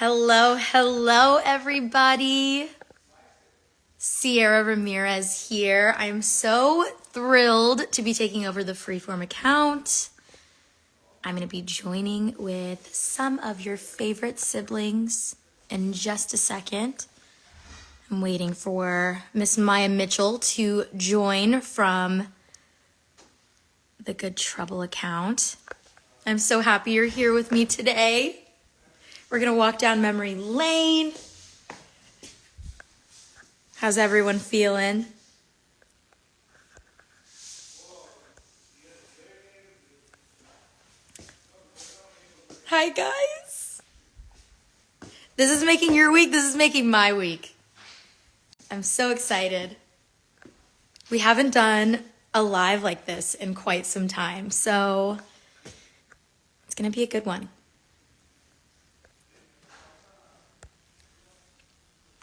Hello, hello, everybody. Cierra Ramirez here. I am so thrilled to be taking over the Freeform account. I'm going to be joining with some of your favorite siblings in just a second. I'm waiting for Miss Maia Mitchell to join from the Good Trouble account. I'm so happy you're here with me today. We're going to walk down memory lane. How's everyone feeling? Hi, guys. This is making your week. This is making my week. I'm so excited. We haven't done a live like this in quite some time, so it's going to be a good one.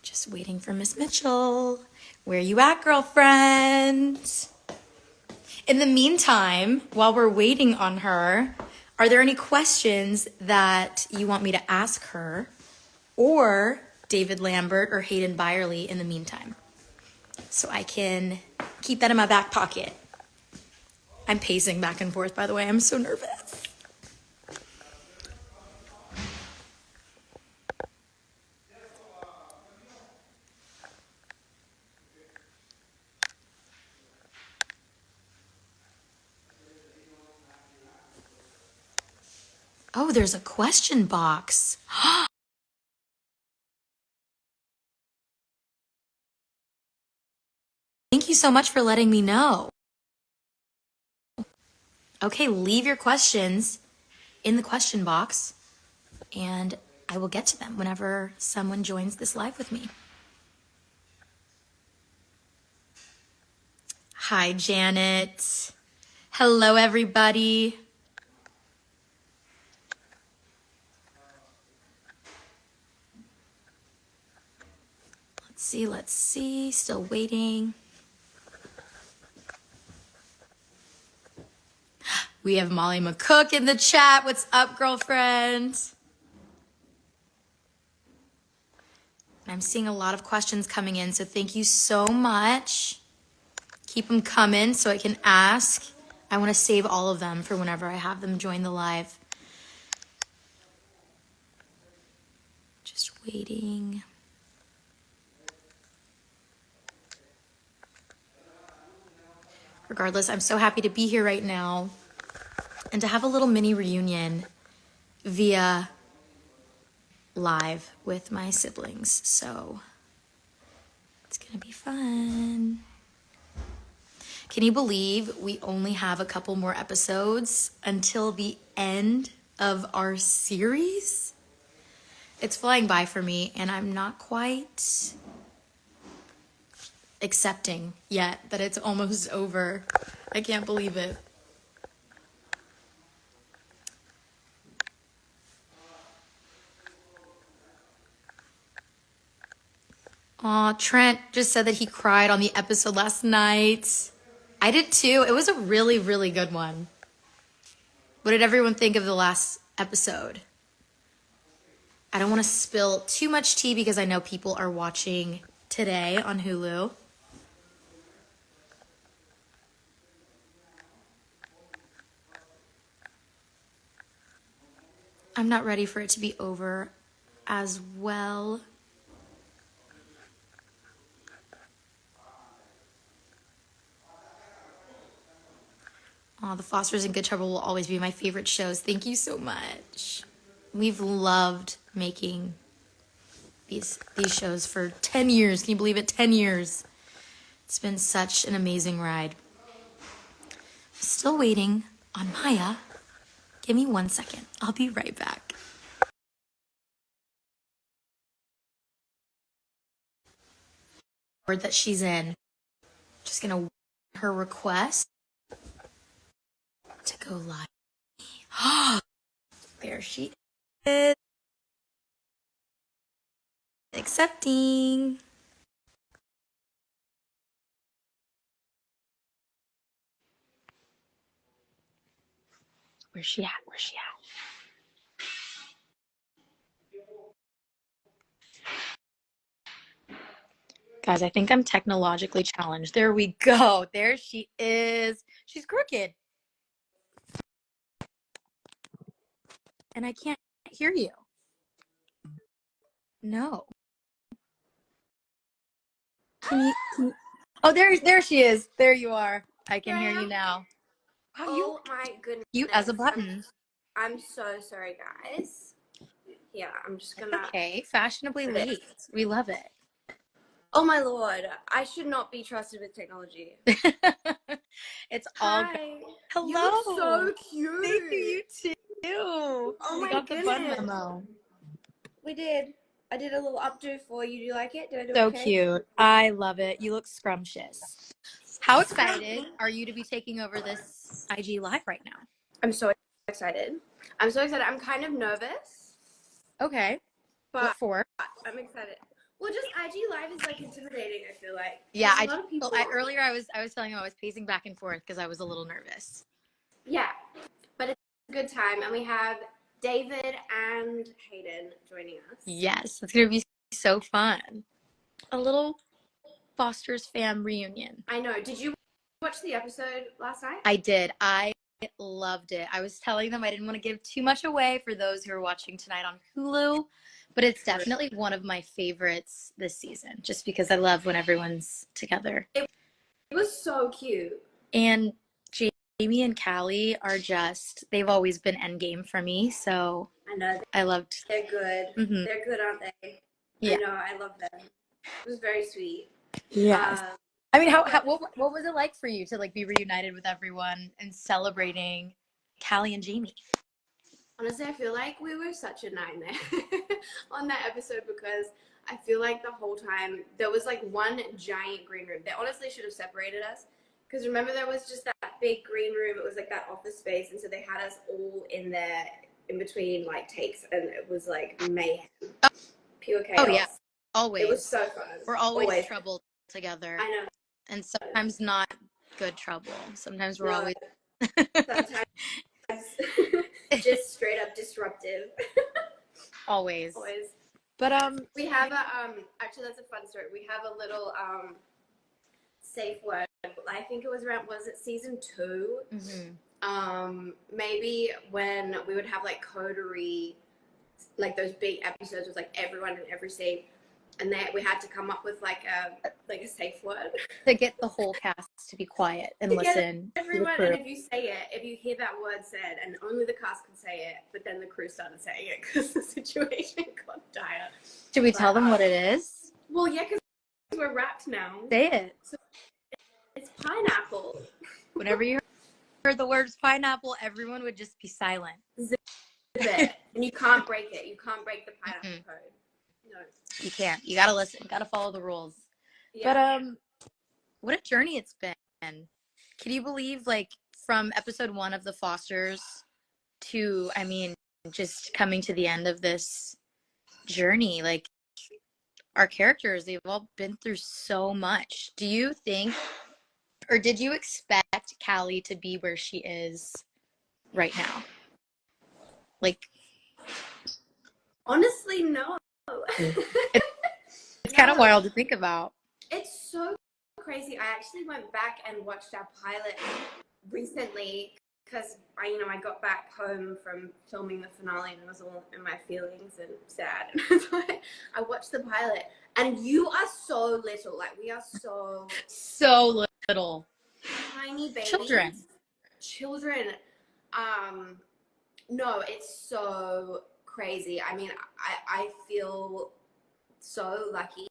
Just waiting for Miss Mitchell. Where you at, girlfriend? In the meantime, while we're waiting on her, are there any questions that you want me to ask her or David Lambert or Hayden Byerly in the meantime? So I can keep that in my back pocket. I'm pacing back and forth, by the way. I'm so nervous. Oh, there's a question box. Thank you so much for letting me know. Okay, leave your questions in the question box, and I will get to them whenever someone joins this live with me. Hi, Janet. Hello, everybody. Let's see. Still waiting. We have Molly McCook in the chat. What's up, girlfriend? I'm seeing a lot of questions coming in, so thank you so much. Keep them coming so I can ask. I want to save all of them for whenever I have them join the live. Just waiting. Regardless, I'm so happy to be here right now and to have a little mini reunion via live with my siblings. So it's going to be fun. Can you believe we only have a couple more episodes until the end of our series? It's flying by for me, and I'm not quite accepting yet that it's almost over. I can't believe it. Aw, Trent just said that he cried on the episode last night. I did too. It was a really, really good one. What did everyone think of the last episode? I don't want to spill too much tea because I know people are watching today on Hulu. I'm not ready for it to be over as well. Oh, The Fosters and Good Trouble will always be my favorite shows. Thank you so much. We've loved making these shows for 10 years. Can you believe it? 10 years. It's been such an amazing ride. Still waiting on Maia. Give me 1 second. I'll be right back. Word that she's in. Just gonna wait her request to go live. There she is. Accepting. Where's she at? Where's she at? Guys, I think I'm technologically challenged. There we go. There she is. She's crooked. And I can't hear you. No. Oh, there she is. There you are. I can hear you now. Wow, oh my goodness. Cute as a button. I'm so sorry, guys. Yeah, I'm just gonna. That's okay. Fashionably late. We love it. Oh my lord, I should not be trusted with technology. It's all good. Hello. You look so cute. Thank you. You too. Oh we my got goodness. The fun memo. We did. I did a little updo for you. Do you like it? Did I do so okay? Cute. I love it. You look scrumptious. How excited are you to be taking over this IG Live right now? I'm so excited. I'm so excited. I'm kind of nervous. Okay. But what for? I'm excited. Well, just IG Live is like intimidating, I feel like. Yeah, earlier I was telling him I was pacing back and forth because I was a little nervous. Yeah, but it's a good time, and we have David and Hayden joining us. Yes, it's gonna be so fun. A little Foster's fam reunion. I know. Did you watch the episode last night? I did. I loved it. I was telling them I didn't want to give too much away for those who are watching tonight on Hulu, but it's definitely one of my favorites this season, just because I love when everyone's together. It was so cute. And Jamie and Callie are they've always been endgame for me, so I know. I loved. They're good. Mm-hmm. They're good, aren't they? Yeah. I know. I love them. It was very sweet. Yeah. I mean, what was it like for you to like be reunited with everyone and celebrating Callie and Jamie? Honestly, I feel like we were such a nightmare on that episode because I feel like the whole time there was like one giant green room. They honestly should have separated us because remember there was just that big green room. It was like that office space, and so they had us all in there in between like takes, and it was like mayhem, pure chaos. Oh yeah, always. It was so fun. We're always trouble together. I know. And sometimes not good trouble. Sometimes we're always. Sometimes just straight up disruptive. Always. But we have actually that's a fun story. We have a little safe word. I think it was season 2? Mm-hmm. Maybe when we would have like coterie, like those big episodes with like everyone in every scene. And we had to come up with like a safe word to get the whole cast to be quiet and listen. Everyone, and if you say it, if you hear that word said, and only the cast could say it, but then the crew started saying it because the situation got dire. Should we tell them what it is? Well, yeah, because we're wrapped now. Say it. So it's pineapple. Whenever you heard the words pineapple, everyone would just be silent. Zip it, and you can't break it. You can't break the pineapple code. No. You can't. You gotta listen. Gotta follow the rules. Yeah. But what a journey it's been. Can you believe, like, from episode 1 of The Fosters to, I mean, just coming to the end of this journey? Like, our characters, they've all been through so much. Do you think, or did you expect Callie to be where she is right now? Like, honestly, no. It's kind of wild to think about. It's so crazy. I actually went back and watched our pilot recently because I got back home from filming the finale and I was all in my feelings and sad. So I watched the pilot, and you are so little. Like, we are so little. Tiny babies. Children. No, it's so crazy. I mean, I feel so lucky,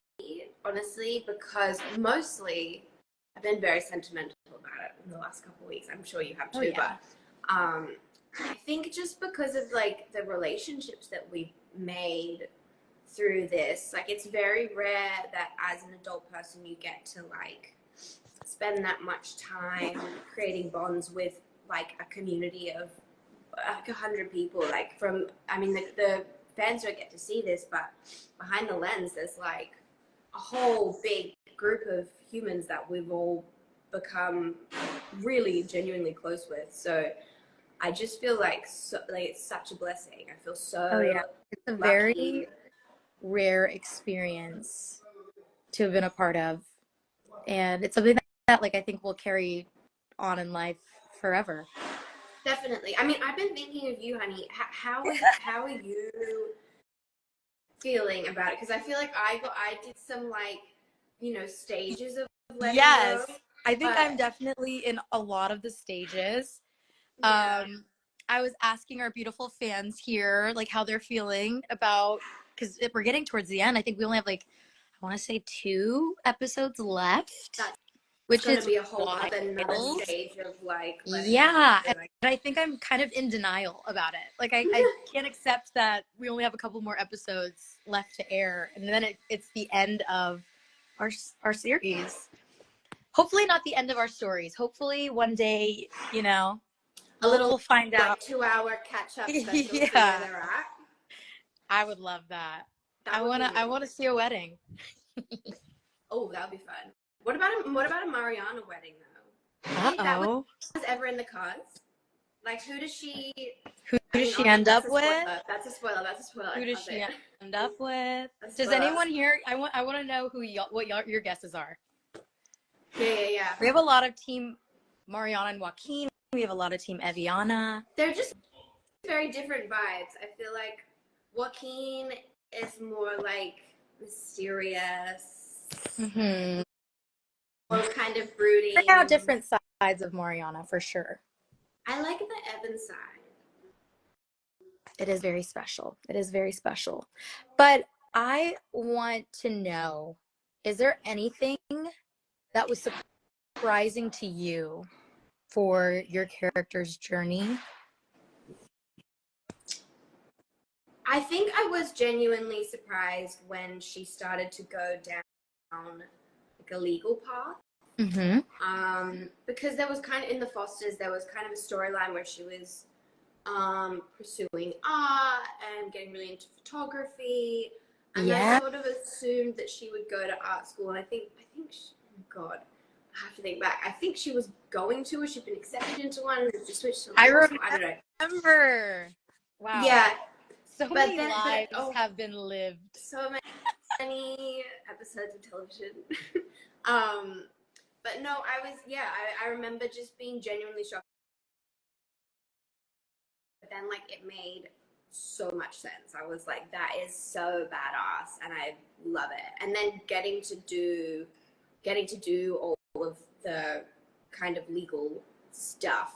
honestly, because mostly I've been very sentimental about it in the last couple of weeks. I'm sure you have too. Oh, yeah. But I think just because of like the relationships that we've made through this, like, it's very rare that as an adult person you get to like spend that much time creating bonds with like a community of like 100 people. Like, from, I mean, the fans don't get to see this, but behind the lens there's like a whole big group of humans that we've all become really genuinely close with. So I just feel like it's such a blessing. I feel so it's a lucky. very rare experience to have been a part of. And it's something that like I think will carry on in life forever. Definitely. I mean, I've been thinking of you, honey. How are you feeling about it? Because I feel like I did some like, stages of letting Yes. go. I think But I'm definitely in a lot of the stages. yeah, I was asking our beautiful fans here like how they're feeling about, because we're getting towards the end. I think we only have like, I want to say 2 episodes left, that's which gonna is be a whole wild. another stage of like letting Yeah, go. and I think I'm kind of in denial about it. Like I can't accept that we only have a couple more episodes left to air, and then it's the end of our series. Hopefully not the end of our stories. Hopefully one day, A little we'll find like out. 2-hour catch up special, see where Yeah, they're at. I would love that. That would be I amazing. wanna see a wedding. Oh, that would be fun. What about a Mariana wedding though? Do you think that Uh-oh. was ever in the cards? Like, who does she? Who I does mean, she okay, end that's up a with? spoiler. That's a spoiler. That's a spoiler. Who I does love she it. end up with? That's a Does spoiler. anyone here? I want to know what your guesses are. Yeah. We have a lot of team Mariana and Joaquin. We have a lot of team Eviana. They're just very different vibes. I feel like Joaquin is more like mysterious, Mm-hmm. more kind of Bring out brooding. different sides of Mariana for sure. I like the Evan side. It is very special. It is very special. But I want to know, is there anything that was surprising to you for your character's journey? I think I was genuinely surprised when she started to go down like a legal path. Mm-hmm. Because there was kind of in the Fosters, there was kind of a storyline where she was pursuing art and getting really into photography, and I Yeah. sort of assumed that she would go to art school. And I think, she, oh God, I have to think back. I think she was going to, or she'd been accepted into one, and just switched to I law school. I don't know. remember. Wow. Yeah, So but many then, lives have been lived. so many episodes of television. um, but no, I remember just being genuinely shocked. But then, like, it made so much sense. I was like, that is so badass, and I love it. And then getting to do all of the kind of legal stuff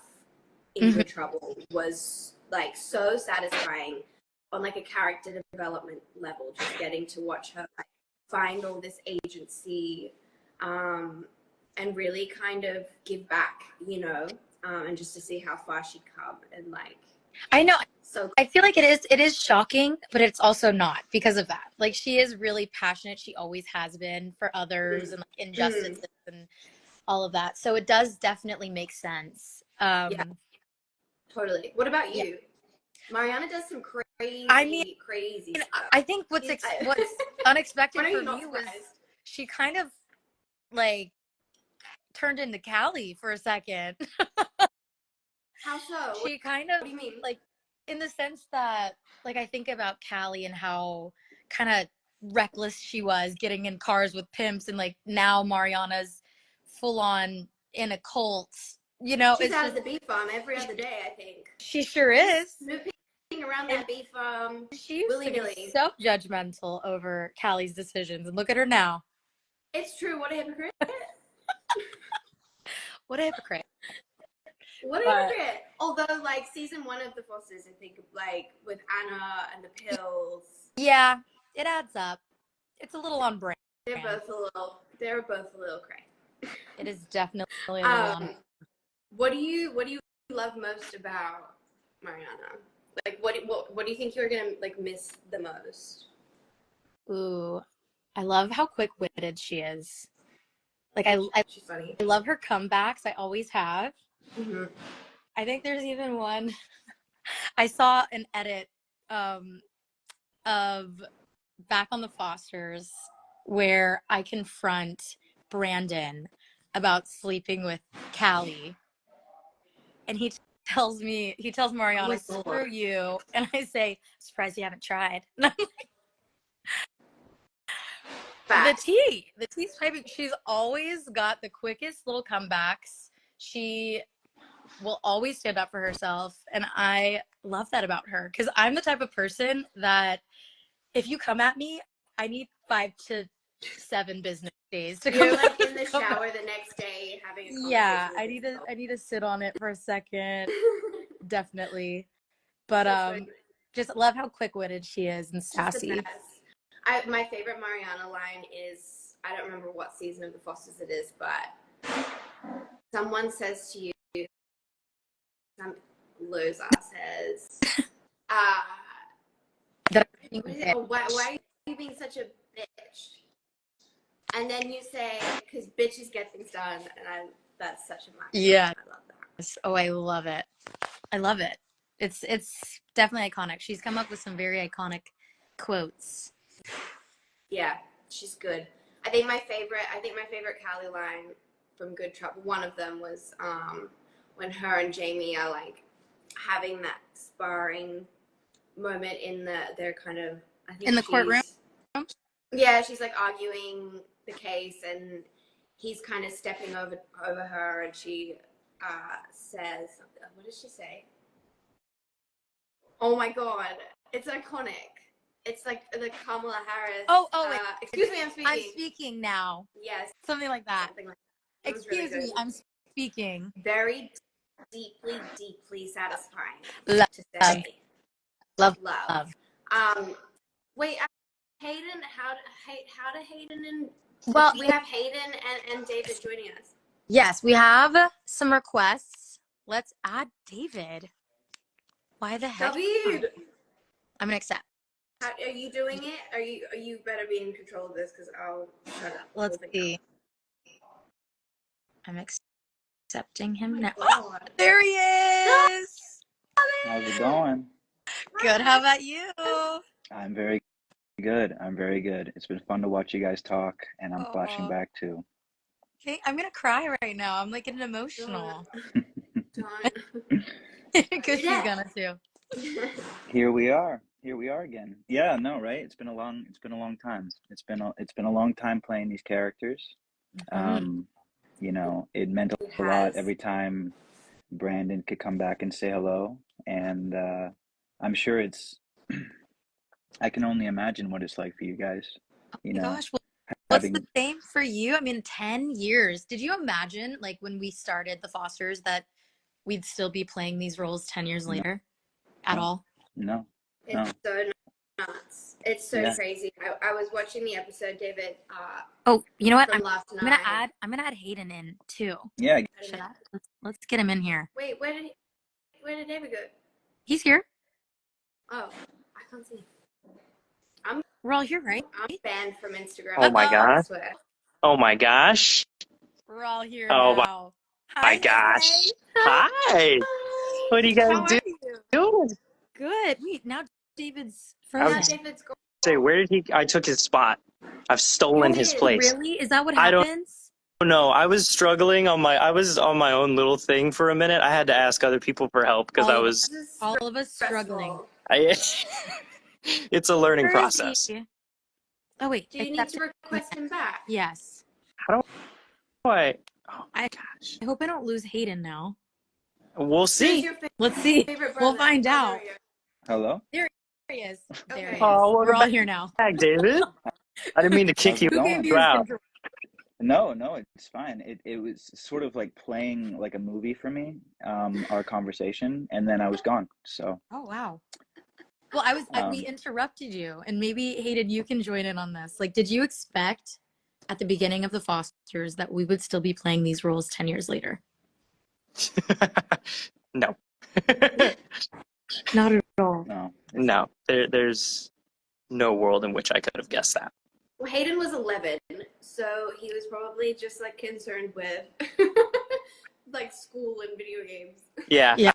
in Mm-hmm. Good Trouble was like so satisfying on like a character development level. Just getting to watch her like, find all this agency, and really kind of give back, and just to see how far she'd come, and like, I know. so I feel like it is shocking, but it's also not because of that. Like she is really passionate. She always has been for others and like injustices and all of that. So it does definitely make sense. yeah, totally. What about Yeah. you? Mariana does some crazy, I mean, crazy stuff. I think what's unexpected When are for you not me was surprised? she kind of like turned into Callie for a second. How so? She kind of What do you mean? like in the sense that like I think about Callie and how kind of reckless she was getting in cars with pimps, and like now Mariana's full on in a cult. She's It's out just of the bee farm every other day, I think. she sure She's is. snooping around And that bee farm she used to be willy-nilly. so judgmental over Callie's decisions, and look at her now. It's true. What a hypocrite. What a hypocrite. What a But hypocrite. Although, like, season 1 of The Fosters, I think, like, with Anna and the pills, yeah, it adds up. It's a little on brand. they're both a little cray. It is definitely a little on. What do you love most about Mariana? Like, what do you think you're gonna like miss the most? Ooh, I love how quick-witted she is. Like She's funny. I love her comebacks. I always have. Mm-hmm. I think there's even one. I saw an edit of Back on the Fosters where I confront Brandon about sleeping with Callie, and he tells Mariana, Oh "Screw you," and I say, "Surprised you haven't tried." Facts. The tea's piping. She's always got the quickest little comebacks. She will always stand up for herself, and I love that about her because I'm the type of person that if you come at me, I need 5 to 7 business days to You're come like in the come back. shower the next day having a conversation. Yeah, with yourself. I need to sit on it for a second, definitely. But That's right. just love how quick-witted she is and She's the sassy. best. My favorite Mariana line is, I don't remember what season of The Fosters it is, but someone says to you, some loser says, That what is it? Oh, why are you being such a bitch? And then you say, because bitches get things done, and that's such a max. Yeah. I love that. Oh, I love it. I love it. It's definitely iconic. She's come up with some very iconic quotes. Yeah, she's good. I think my favorite Callie line from Good Trouble, one of them was when her and Jamie are like having that sparring moment in their kind of, I think In the courtroom? Yeah, she's like arguing the case and he's kind of stepping over her and she says, what does she say? Oh my god, it's iconic. It's like the Kamala Harris. Wait. Excuse me, I'm speaking. I'm speaking now. Yes. Something like that. Excuse me, I'm speaking. Very deeply, deeply satisfying Love. to say. Love. Wait, Hayden, how do Hayden and we have Hayden and David joining us? Yes, we have some requests. Let's add David. Why the heck? David! I'm gonna accept. Are you doing it? Are you better be in control of this because I'll shut up. Let's see. I'm accepting him now. Oh, there he is. How's it going? Good. How about you? I'm very good. It's been fun to watch you guys talk, and I'm flashing back too. Okay, I'm gonna cry right now. I'm like getting emotional. Don't. Because she's gonna too. Here we are again. Yeah, no, right? It's been a long time. It's been a long time playing these characters. You know, it meant a lot every time Brandon could come back and say hello, and I'm sure it's. I can only imagine what it's like for you guys. You know, gosh, well, what's the same for you? I mean, 10 years. Did you imagine, like, when we started The Fosters, that we'd still be playing these roles 10 years later at all? No. It's so nuts. It's so crazy. I was watching the episode, David. You know what? I'm gonna add Hayden in too. Yeah. Should I? Let's get him in here. Wait, where did David go? He's here. Oh, I can't see. We're all here, right? I'm banned from Instagram. Oh my god. Oh my gosh. We're all here now. My gosh. Hi. What are you guys doing? Good. Wait, now David's frozen. Say, where did he? I took his spot. I've stolen his place. Really? Is that what happens? I don't know. I was struggling I was on my own little thing for a minute. I had to ask other people for help because all of us struggling. It's a learning process. Oh wait, do you need to request him back? Yes. How do I? Oh my gosh. I hope I don't lose Hayden now. We'll see. Let's see. We'll find out. Hello? There he is. There he is. Oh, we're all here now. Back, David. I didn't mean to kick you out. No, it's fine. It was sort of like playing like a movie for me, our conversation, and then I was gone. So. Oh wow. Well, we interrupted you, and maybe Hayden, you can join in on this. Like, did you expect at the beginning of The Fosters that we would still be playing these roles 10 years later? No. Not at all. No. There's no world in which I could have guessed that. Well, Hayden was 11, so he was probably just like concerned with like school and video games. Yeah.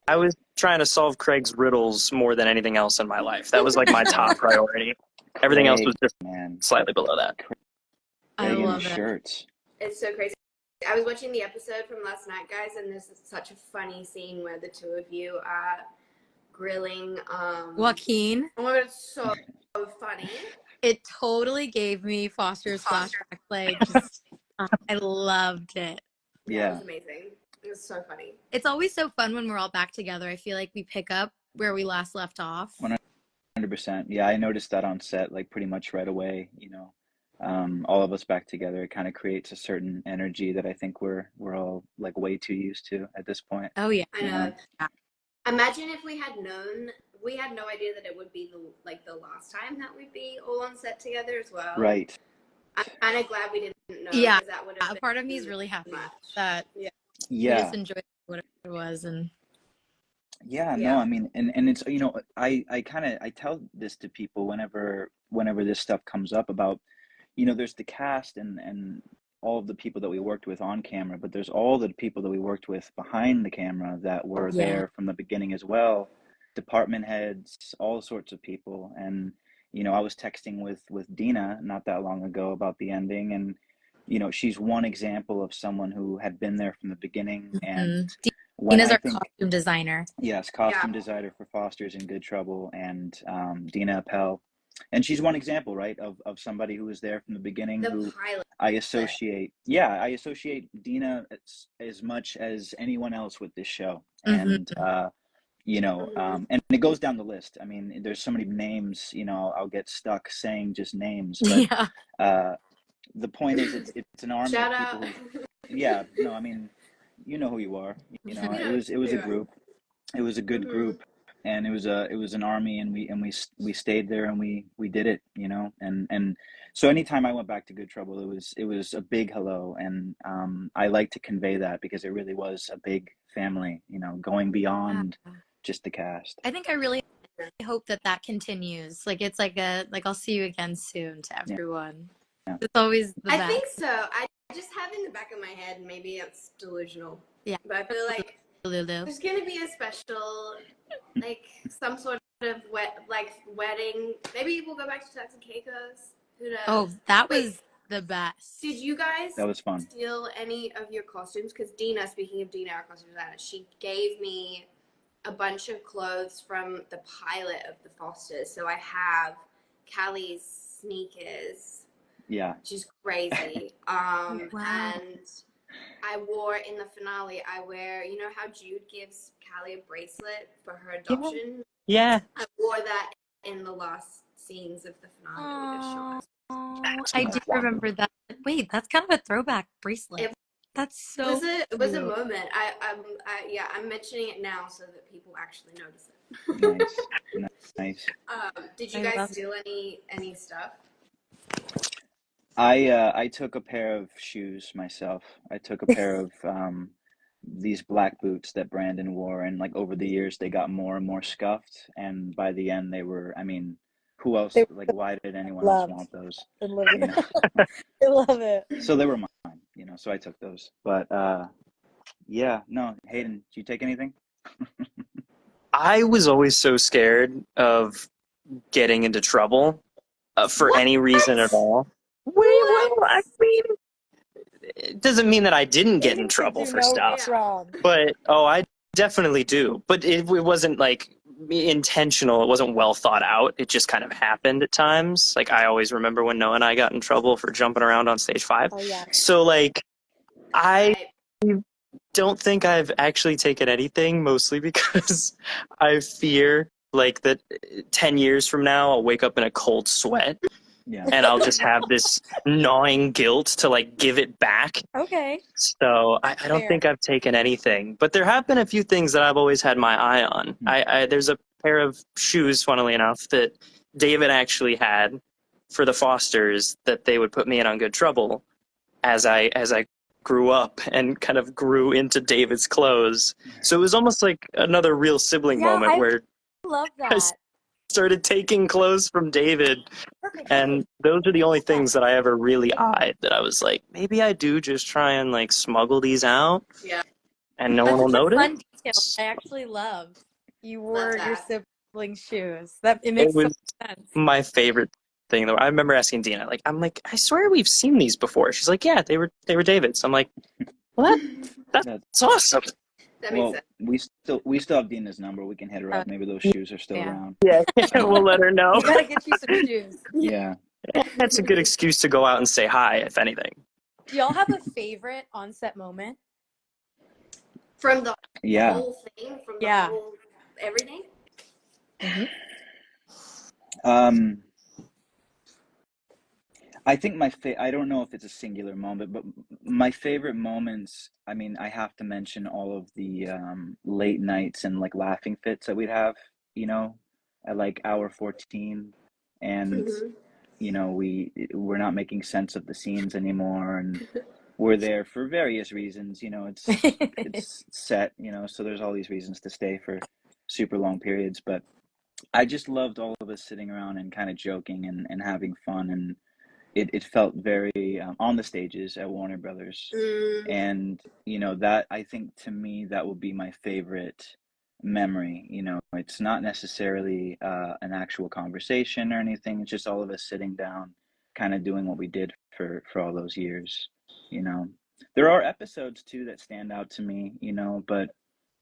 I was trying to solve Craig's riddles more than anything else in my life. That was like my top priority. Everything else was just slightly below that. I love shirts. It's so crazy. I was watching the episode from last night, guys, and this is such a funny scene where the two of you are grilling Joaquin. Oh my god, it's so funny. It totally gave me Foster's flashback play. Just, I loved it. Yeah, it was amazing. It was so funny. It's always so fun when we're all back together. I feel like we pick up where we last left off. 100%. Yeah, I noticed that on set, like pretty much right away. All of us back together, it kind of creates a certain energy that I think we're all like way too used to at this point. Oh yeah, I know. Yeah. Imagine if we had known. We had no idea that it would be the last time that we'd be all on set together as well. Right. I'm kind of glad we didn't know. Yeah, that would have a part of me is really happy that we just enjoyed what it was. And no, I mean, and it's, I tell this to people whenever this stuff comes up about, there's the cast and all of the people that we worked with on camera, but there's all the people that we worked with behind the camera that were there from the beginning as well. Department heads, all sorts of people. And I was texting with Dina not that long ago about the ending, and she's one example of someone who had been there from the beginning. And Dina's our costume designer. Yes, costume designer for Foster's in Good Trouble, and Dina Appel. And she's one example, right, of somebody who was there from the beginning. I associate Dina as much as anyone else with this show. And and it goes down the list. I mean, there's so many names, I'll get stuck saying just names, but the point is it's an army of people I mean, you know who you are. It was a group. It was a good group, and it was an army, and we stayed there, and we did it, and so anytime I went back to Good Trouble, it was a big hello, and I like to convey that because it really was a big family, going beyond just the cast. I think I really hope that continues. Like it's like I'll see you again soon to everyone. Yeah. It's always the best. I think so. I just have in the back of my head, maybe it's delusional. Yeah. But I feel like there's gonna be a special, like some sort of wedding. Maybe we'll go back to Turks and Caicos. Who knows? Oh, that was the best. Did you guys? That was fun. Steal any of your costumes? Because Dina, speaking of Dina, our costume designer, she gave me a bunch of clothes from the pilot of the Fosters. So I have Callie's sneakers. Yeah. Which is crazy. Wow. And I wore in the finale, I wear, how Jude gives Callie a bracelet for her adoption? Yeah. I wore that in the last scenes of the finale. We just shot. I do remember that. Wait, that's kind of a throwback bracelet. That's so it was a moment. I'm mentioning it now so that people actually notice it. Nice. Did you guys steal any stuff? I took a pair of shoes myself. I took a pair of these black boots that Brandon wore, and like over the years they got more and more scuffed, and by the end they were, I mean, who else, like why did anyone else want those? I love it. So they were mine, so I took those. But no, Hayden, did you take anything? I was always so scared of getting into trouble for any reason at all. Well, I mean, it doesn't mean that I didn't get in trouble for stuff. But, I definitely do. But it wasn't, like, intentional. It wasn't well thought out. It just kind of happened at times. Like, I always remember when Noah and I got in trouble for jumping around on stage 5. Oh, yeah. So, like, I don't think I've actually taken anything, mostly because I fear, like, that 10 years from now, I'll wake up in a cold sweat. Yeah. And I'll just have this gnawing guilt to like give it back. Okay. So I don't think I've taken anything, but there have been a few things that I've always had my eye on. There's a pair of shoes, funnily enough, that David actually had for the Fosters that they would put me in on Good Trouble as I grew up and kind of grew into David's clothes. So it was almost like another real sibling moment where I love that. I started taking clothes from David, and those are the only things that I ever really eyed, that I was like, maybe I do just try and like smuggle these out, and no one will notice. Fun detail I actually love. You wore your sibling shoes. It makes so much sense. My favorite thing though. I remember asking Dina, like, I'm like, I swear we've seen these before. She's like, yeah, they were David's. I'm like, well, that's awesome. That makes sense. We still have Dina's number. We can hit her up. Maybe those shoes are still around. Yeah, we'll let her know. We gotta get you some shoes. Yeah. That's a good excuse to go out and say hi, if anything. Do y'all have a favorite on-set moment? From the Yeah. whole thing, from the Yeah. whole everything. I think I don't know if it's a singular moment, but my favorite moments, I mean, I have to mention all of the late nights and like laughing fits that we'd have, you know, at like hour 14, and you know, we're not making sense of the scenes anymore, and we're there for various reasons, you know, it's set, you know, so there's all these reasons to stay for super long periods, but I just loved all of us sitting around and kind of joking and having fun, and it felt very on the stages at Warner Brothers, and you know, that I think to me that will be my favorite memory. You know, it's not necessarily an actual conversation or anything. It's just all of us sitting down, kind of doing what we did for all those years. You know, there are episodes too that stand out to me. You know, but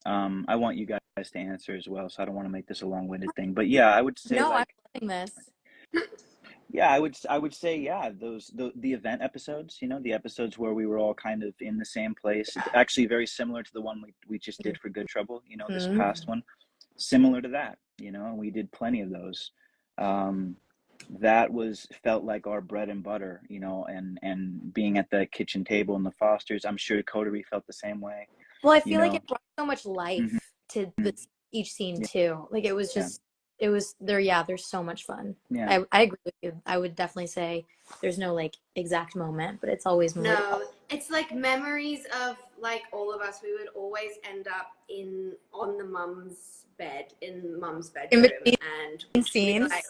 I want you guys to answer as well, so I don't want to make this a long-winded thing. But yeah, I would say No, I'm like. loving this. Yeah, I would say yeah, the event episodes, you know, the episodes where we were all kind of in the same place. It's actually very similar to the one we just did for Good Trouble, you know, this past one. Similar to that, you know, and we did plenty of those. That felt like our bread and butter, you know, and being at the kitchen table in the Fosters, I'm sure Coterie felt the same way, Well, I you feel like know. it brought so much life to each scene Yeah. too. Like it was just, it was there. Yeah, there's so much fun. Yeah. I agree with you. I would definitely say there's no like exact moment, but it's always No, it's like memories of like all of us. We would always end up on the mum's bed in mum's bedroom, and we'd scenes. like,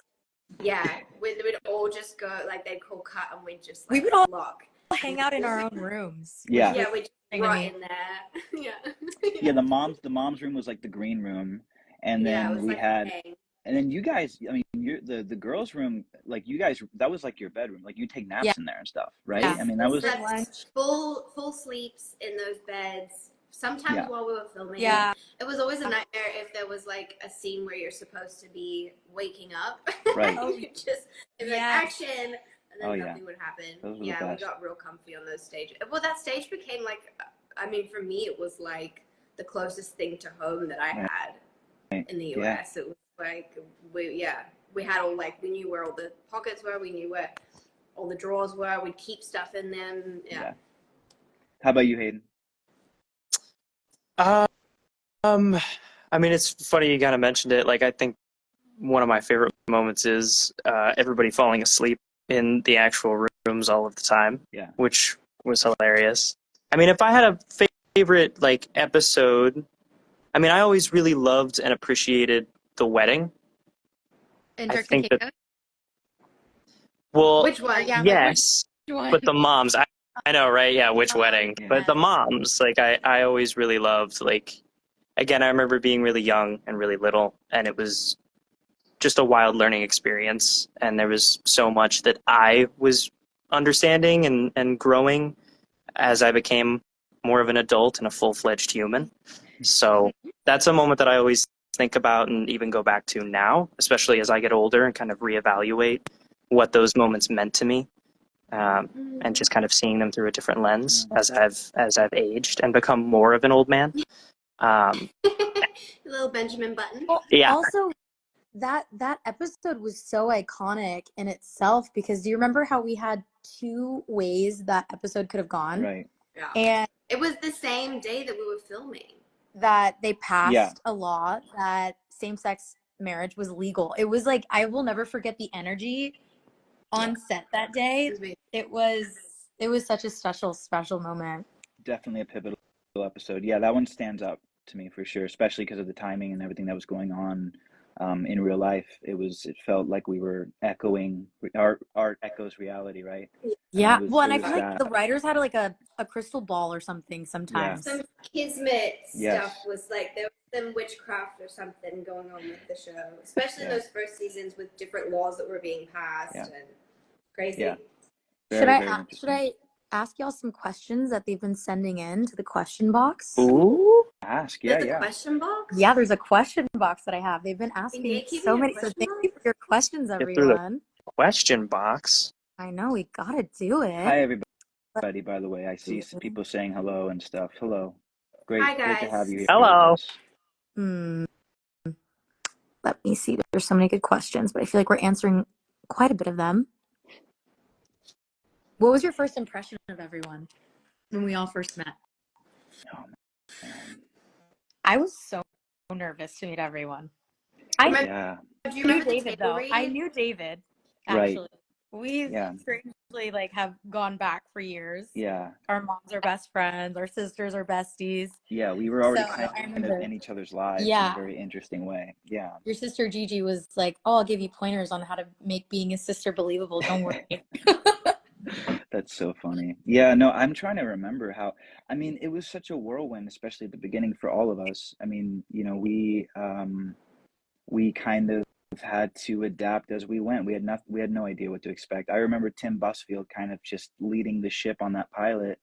yeah, we'd all just go like they'd call cut, and we'd just like We would all lock. hang out in our own rooms. Yeah. Yeah, we just right in there. Yeah, the mom's room was like the green room, and then we like had, and then you guys, I mean, the girls' room, like you guys, that was like your bedroom, like you take naps in there and stuff, right? Yeah. I mean, that was full sleeps in those beds. Sometimes while we were filming, it was always a nightmare if there was like a scene where you're supposed to be waking up, right? Just like action, and then nothing would happen. Those were we the best. got real comfy on those stages. Well, that stage became like, I mean, for me, it was like the closest thing to home that I had in the US. It was like we had all like, we knew where all the pockets were, we knew where all the drawers were, we'd keep stuff in them. Yeah. How about you, Hayden? I mean, it's funny you kind of mentioned it. Like, I think one of my favorite moments is everybody falling asleep in the actual rooms all of the time, which was hilarious. I mean, if I had a favorite like episode, I mean, I always really loved and appreciated the wedding. And I Turkey think Cake. that, well, which one? Yeah, yes, which one? but the moms, I know, right? Yeah, which wedding? But the moms, like, I always really loved, like, again, I remember being really young and really little, and it was just a wild learning experience. And there was so much that I was understanding and growing as I became more of an adult and a full-fledged human. So that's a moment that I always think about and even go back to now, especially as I get older and kind of reevaluate what those moments meant to me. And just kind of seeing them through a different lens as I've aged and become more of an old man. Little Benjamin Button. Well, also, that episode was so iconic in itself, because do you remember how we had two ways that episode could have gone? Right. Yeah. And it was the same day that we were filming. That they passed a law that same-sex marriage was legal. It was like, I will never forget the energy on set that day. It was such a special moment. Definitely a pivotal episode. Yeah, that one stands out to me for sure, especially because of the timing and everything that was going on in real life. It felt like we were echoing art echoes reality, right? Yeah. And I feel like the writers had like a crystal ball or something sometimes. Some kismet stuff was like, there was some witchcraft or something going on with the show, especially in those first seasons with different laws that were being passed and crazy. Yeah. Should I ask y'all some questions that they've been sending in to the question box? Ooh. Ask, There's a question box? Yeah, there's a question box that I have. They've been asking so many. So thank you for your questions, everyone. question box. I know, we gotta do it. Hi, everybody, by the way. I see people saying hello and stuff. Hello. Great to have you here Hello. with us. Let me see. There's so many good questions, but I feel like we're answering quite a bit of them. What was your first impression of everyone when we all first met? Oh, man. I was so nervous to meet everyone. Do you knew remember David, though. I knew David, actually. Right. We strangely like have gone back for years. Yeah. Our moms are best friends. Our sisters are besties. Yeah, we were already kind of in each other's lives in a very interesting way. Yeah. Your sister Gigi was like, "Oh, I'll give you pointers on how to make being a sister believable. Don't worry." That's so funny. Yeah, no, I'm trying to remember how, I mean, it was such a whirlwind, especially at the beginning for all of us. I mean, you know, we kind of had to adapt as we went. We had no idea what to expect. I remember Tim Busfield kind of just leading the ship on that pilot,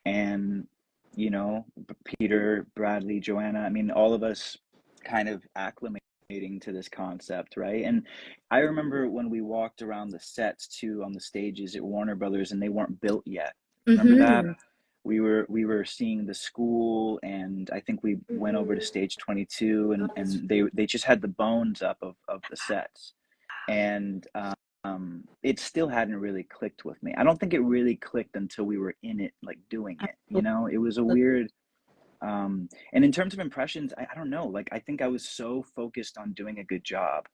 and you know, Peter, Bradley, Joanna, I mean, all of us kind of acclimating to this concept, right? And I remember when we walked around the sets too, on the stages at Warner Brothers, and they weren't built yet. Remember that? We were seeing the school, and I think we went over to stage 22, and they just had the bones up of the sets, and it still hadn't really clicked with me. I don't think it really clicked until we were in it, like doing it. You know, it was a weird. And in terms of impressions, I don't know. Like, I think I was so focused on doing a good job,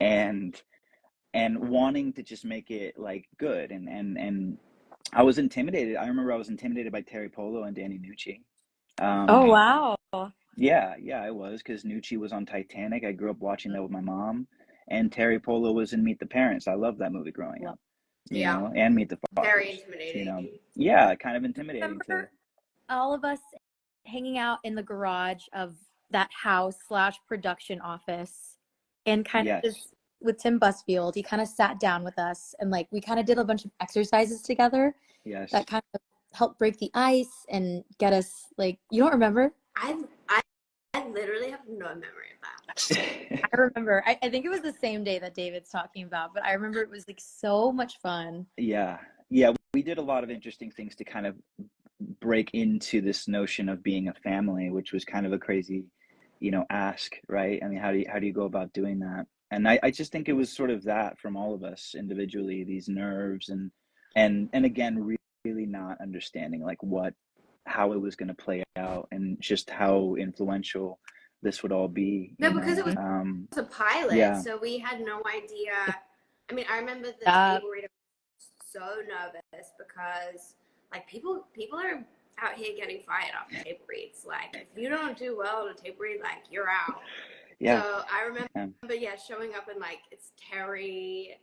and wanting to just make it like good, and I was intimidated. I remember I was intimidated by Terry Polo and Danny Nucci. Oh, wow. Yeah, I was, because Nucci was on Titanic. I grew up watching that with my mom, and Terry Polo was in Meet the Parents. I loved that movie growing up, you know, and Meet the Fockers. Very intimidating. You know, yeah, kind of intimidating too. All of us hanging out in the garage of that house / production office, and kind of just with Tim Busfield, he kind of sat down with us, and like we kind of did a bunch of exercises together. Yes. That kind of helped break the ice and get us like, you don't remember? I literally have no memory of that. I remember. I think it was the same day that David's talking about, but I remember it was like so much fun. Yeah, we did a lot of interesting things to kind of break into this notion of being a family, which was kind of a crazy, you know, ask, right? I mean, how do you go about doing that? And I just think it was sort of that from all of us individually, these nerves and again, really not understanding like how it was going to play out, and just how influential this would all be. No, because it was a pilot, so we had no idea. I mean, I remember the table read so nervous because like people are out here getting fired after table reads. Like, if you don't do well on a table read, like, you're out. Yeah. So I remember, showing up and like it's Terry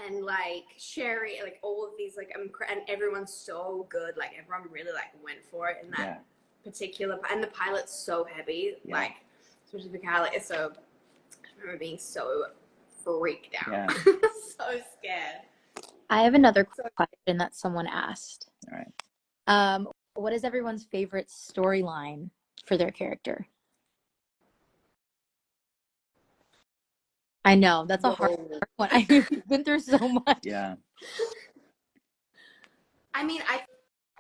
and like Sherry, like all of these, like, and everyone's so good. Like, everyone really like went for it in that particular, and the pilot's so heavy, like, especially the pilot. So I remember being so freaked out, so scared. I have another question that someone asked. All right. What is everyone's favorite storyline for their character? I know, that's a hard one. I've been through so much. Yeah. I mean, I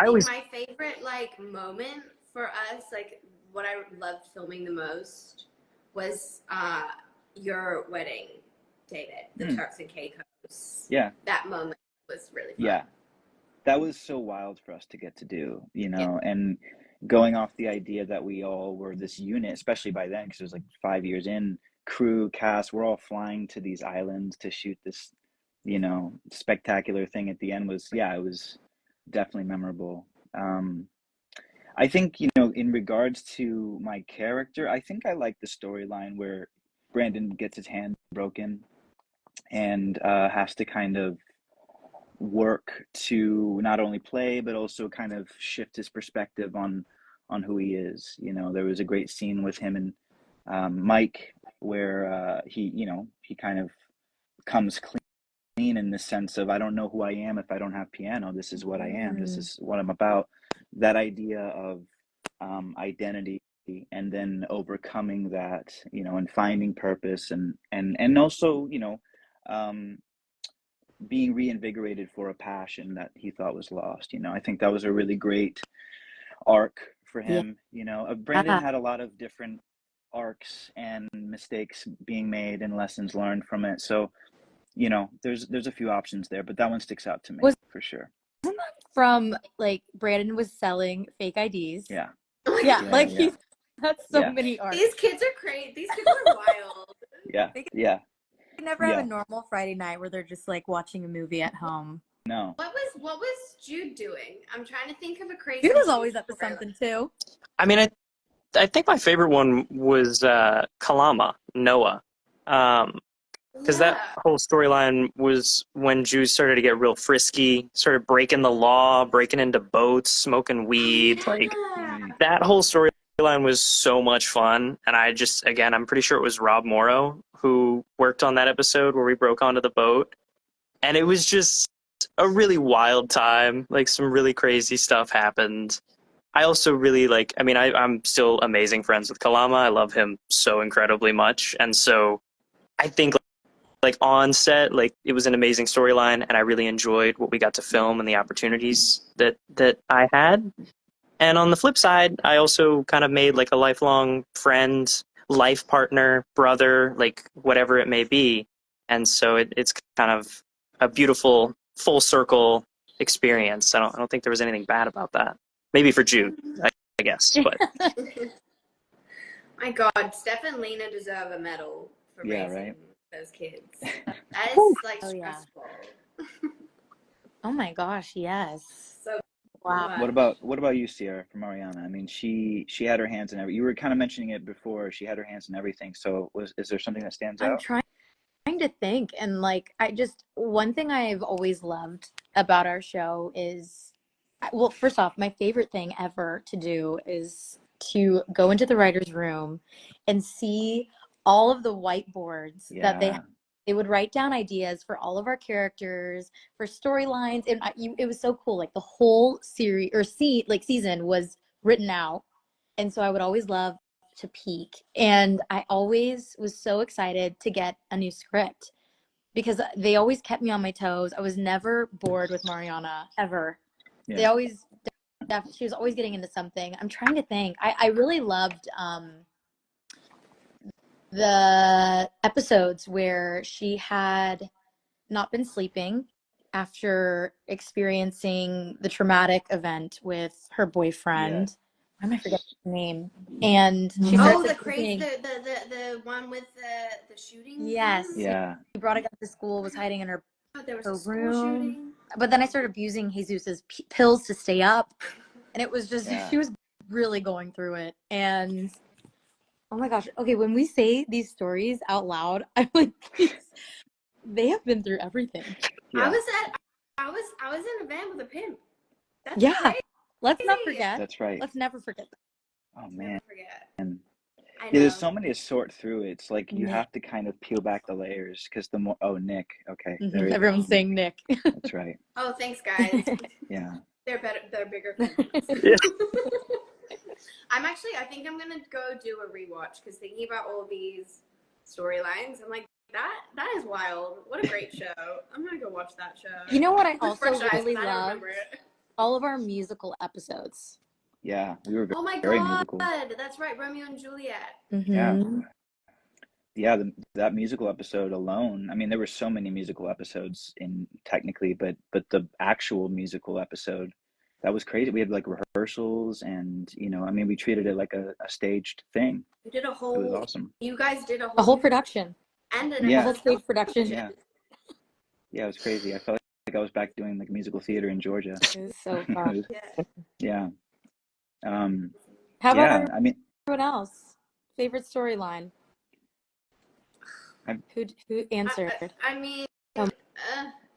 think my favorite like moment for us, like what I loved filming the most, was your wedding, David, the Turks and Caicos. Yeah. That moment was really fun. Yeah. That was so wild for us to get to do, you know, and going off the idea that we all were this unit, especially by then, because it was like 5 years in, crew, cast, we're all flying to these islands to shoot this, you know, spectacular thing at the end. Was it was definitely memorable. I think, you know, in regards to my character, I think I like the storyline where Brandon gets his hand broken and has to kind of work to not only play but also kind of shift his perspective on who he is. You know, there was a great scene with him and Mike where he kind of comes clean in the sense of, I don't know who I am if I don't have piano. This is what I am. This is what I'm about. That idea of identity, and then overcoming that, you know, and finding purpose, and also, you know, being reinvigorated for a passion that he thought was lost. You know, I think that was a really great arc for Yeah. him. You know, Brandon had a lot of different arcs and mistakes being made and lessons learned from it. So, you know, there's a few options there, but that one sticks out to me for sure. Wasn't that from like Brandon was selling fake IDs? Yeah. Yeah, Yeah, like yeah, he's had so yeah. many arcs. These kids are crazy. These kids are wild. Yeah, yeah. They never have Yeah. a normal Friday night where they're just like watching a movie at home. No. What was Jude doing? I'm trying to think of a crazy. Jude was always up to something too. I mean, I think my favorite one was Kalama, Noah. Because that whole storyline was when Jews started to get real frisky, started breaking the law, breaking into boats, smoking weed. Like, that whole storyline was so much fun. And I just, again, I'm pretty sure it was Rob Morrow who worked on that episode where we broke onto the boat. And it was just a really wild time. Like, some really crazy stuff happened. I also really like, I mean, I'm still amazing friends with Kalama. I love him so incredibly much. And so I think like on set, like it was an amazing storyline, and I really enjoyed what we got to film and the opportunities that I had. And on the flip side, I also kind of made like a lifelong friend, life partner, brother, like whatever it may be. And so it's kind of a beautiful full circle experience. I don't think there was anything bad about that. Maybe for Jude, I guess. But my God, Steph and Lena deserve a medal for raising those kids. That is like stressful. Oh my gosh, yes. So wow. What about you, Cierra, from Mariana? I mean, she had her hands in everything. You were kind of mentioning it before. She had her hands in everything. So is there something that stands out? I'm trying to think, and like one thing I've always loved about our show is, well, first off, my favorite thing ever to do is to go into the writer's room and see all of the whiteboards that they would write down ideas for all of our characters, for storylines, and it was so cool. Like the whole series or season was written out, and so I would always love to peek, and I always was so excited to get a new script because they always kept me on my toes. I was never bored with Mariana ever. They always, she was always getting into something. I'm trying to think. I really loved the episodes where she had not been sleeping after experiencing the traumatic event with her boyfriend. Why am I forgetting his name? And she starts the crazy, the one with the shooting. Yes. Yeah. She brought it up to school, was hiding in her there was her a school room. shooting. But then I started abusing Jesus's pills to stay up, and it was just she was really going through it. And oh my gosh, okay, when we say these stories out loud, I'm like, they have been through everything. I was in a van with a pimp. That's crazy. Let's not forget. That's right. Let's never forget that. Oh man. Never forget. And I know. there's so many to sort through. It's like you have to kind of peel back the layers because the more Nick. Okay. Mm-hmm. Everyone's saying Nick. That's right. Oh, thanks guys. Yeah. They're better. They're bigger. I think I'm gonna go do a rewatch because thinking about all these storylines, I'm like, that is wild. What a great show. I'm gonna go watch that show. You know what I also really love? All of our musical episodes. Yeah, we were oh my very God, musical. That's right, Romeo and Juliet. Mm-hmm. Yeah, that musical episode alone. I mean, there were so many musical episodes technically, but the actual musical episode, that was crazy. We had like rehearsals, and I mean, we treated it like a staged thing. We did a whole. It was awesome. You guys did a whole production. And a whole stage production. Yeah, it was crazy. I felt like I was back doing like musical theater in Georgia. It was so fun. Yeah. How about everyone else? Favorite storyline? Who answered? I mean,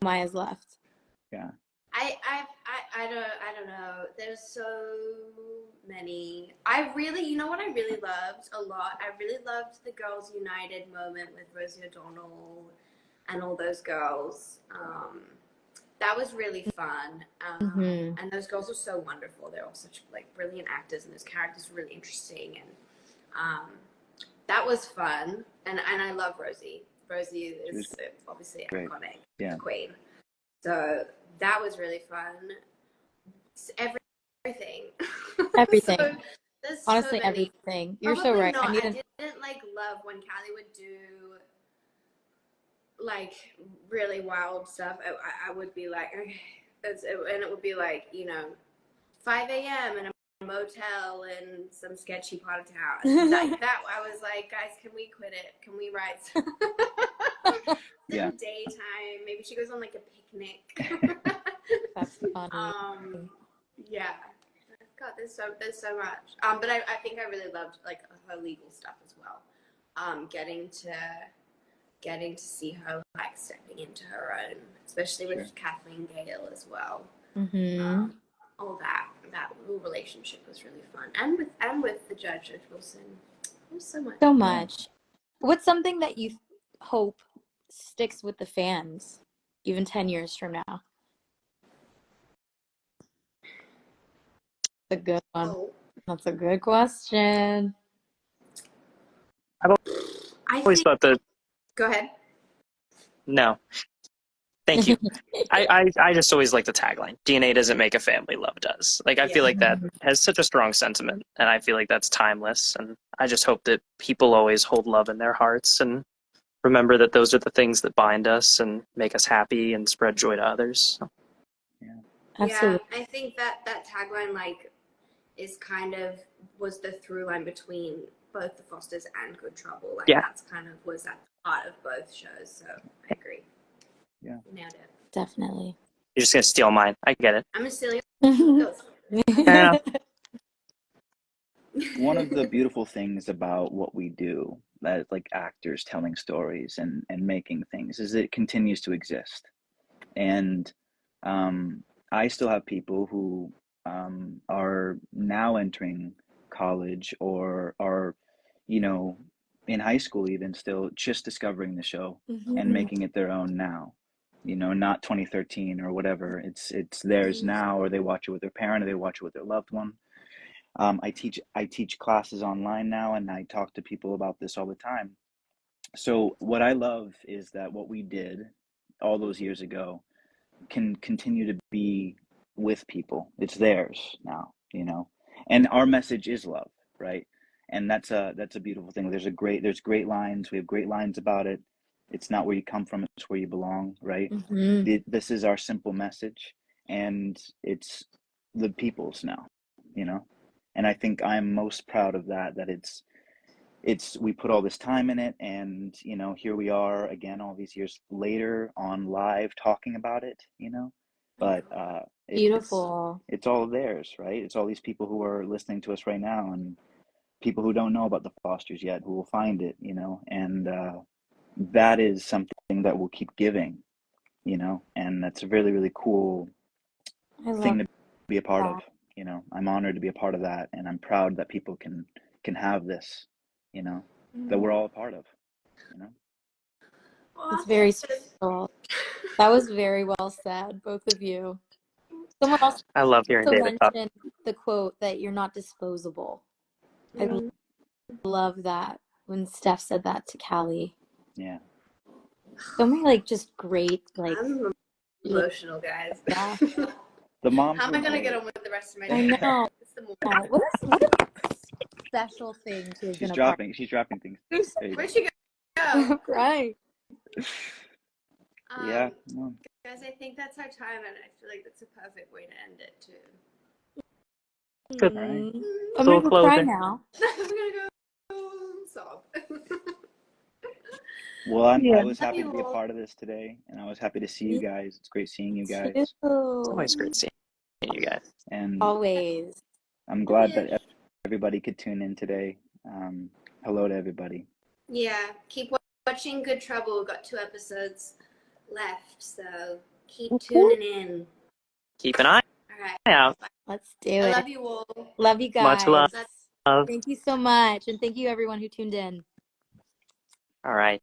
Maia's left. Yeah. I don't know. There's so many. You know what I really loved a lot? I really loved the Girls United moment with Rosie O'Donnell and all those girls. That was really fun. And those girls are so wonderful. They're all such like brilliant actors, and those characters are really interesting. And that was fun. And I love Rosie. Rosie is obviously iconic, queen. So that was really fun. Everything. Everything. So, there's Honestly, so many. everything. You're Probably so right. not. I didn't like love when Callie would do like really wild stuff. I would be like, okay, and it would be like, 5 a.m. in a motel in some sketchy part of town. Like that, I was like, guys, can we quit it? Can we write some daytime? Maybe she goes on like a picnic. That's funny. Yeah. God, there's so much. But I think I really loved like her legal stuff as well. Getting to see her like stepping into her own, especially with Kathleen Gale as well. Mm-hmm. All that whole relationship was really fun, and with the Judge Wilson, there's so much. So much. What's something that you hope sticks with the fans, even 10 years from now? A good one. Oh. That's a good question. I've always thought that. Go ahead. No. Thank you. I just always like the tagline. DNA doesn't make a family, love does. Like, I feel like that has such a strong sentiment, and I feel like that's timeless. And I just hope that people always hold love in their hearts and remember that those are the things that bind us and make us happy and spread joy to others. So. Yeah. Absolutely. Yeah, I think that tagline like is kind of was the through line between both the Fosters and Good Trouble. Like that's kind of was that part of both shows. So I agree. Yeah. Nailed it. Definitely. You're just gonna steal mine. I get it. I'm just stealing. Yeah. One of the beautiful things about what we do as like actors telling stories and making things is it continues to exist. And I still have people who are now entering college or are, in high school even still just discovering the show and making it their own now. Not 2013 or whatever. It's theirs now, or they watch it with their parent, or they watch it with their loved one. I teach classes online now, and I talk to people about this all the time. So what I love is that what we did all those years ago can continue to be with people. It's theirs now, and our message is love, right? And that's a beautiful thing. There's great lines. We have great lines about it. It's not where you come from, it's where you belong, right? This is our simple message, and it's the people's now, and I think I'm most proud of that we put all this time in it, and here we are again all these years later on live talking about it, but Beautiful. it's all theirs, right? It's all these people who are listening to us right now, and people who don't know about the Fosters yet who will find it, and that is something that we'll keep giving, and that's a really, really cool thing to be a part of. I'm honored to be a part of that, and I'm proud that people can have this, that we're all a part of, It's very special. That was very well said, both of you. Someone else I love hearing David talk. mentioned the quote that you're not disposable. I love that when Steph said that to Callie. Yeah. So many just great I'm emotional, guys. Yeah. The moms. How am I gonna get on with the rest of my day? I know. What a special thing to have been a part. She's dropping things. Where'd she go? Right. Yeah. Guys, I think that's our time, and I feel like that's a perfect way to end it too. Good. Right. I'm gonna go cry now. I'm gonna go sob. Well, I was happy to be a part of this today, and I was happy to see you guys. It's great seeing you guys. It's always great seeing you guys. And always. I'm glad that everybody could tune in today. Hello to everybody. Yeah, keep watching Good Trouble. We've got 2 episodes left, so keep tuning in. Keep an eye out. Let's do it. I love you all. Love you guys. Much love. Thank you so much, and thank you everyone who tuned in. All right.